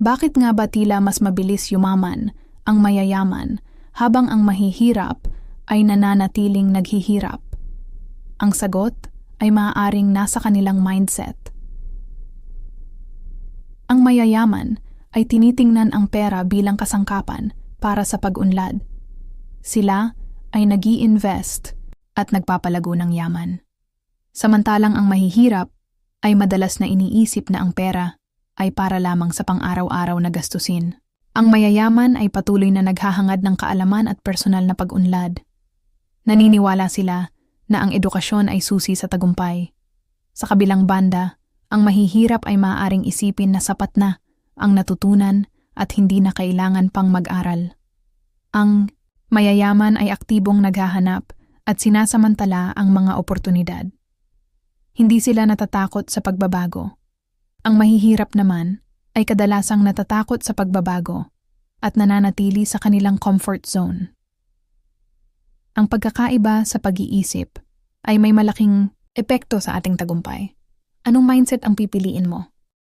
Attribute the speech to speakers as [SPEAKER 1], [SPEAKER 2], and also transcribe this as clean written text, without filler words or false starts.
[SPEAKER 1] Bakit nga ba tila mas mabilis yumaman ang mayayaman habang ang mahihirap ay nananatiling naghihirap? Ang sagot ay maaaring nasa kanilang mindset. Ang mayayaman ay tinitingnan ang pera bilang kasangkapan para sa pag-unlad. Sila ay nag-i-invest at nagpapalago ng yaman. Samantalang ang mahihirap ay madalas na iniisip na ang pera ay para lamang sa pang-araw-araw na gastusin. Ang mayayaman ay patuloy na naghahangad ng kaalaman at personal na pag-unlad. Naniniwala sila na ang edukasyon ay susi sa tagumpay. Sa kabilang banda, ang mahihirap ay maaaring isipin na sapat na ang natutunan at hindi na kailangan pang mag-aral. Ang mayayaman ay aktibong naghahanap at sinasamantala ang mga oportunidad. Hindi sila natatakot sa pagbabago. Ang mahihirap naman ay kadalasang natatakot sa pagbabago at nananatili sa kanilang comfort zone. Ang pagkakaiba sa pag-iisip ay may malaking epekto sa ating tagumpay. Anong mindset ang pipiliin mo?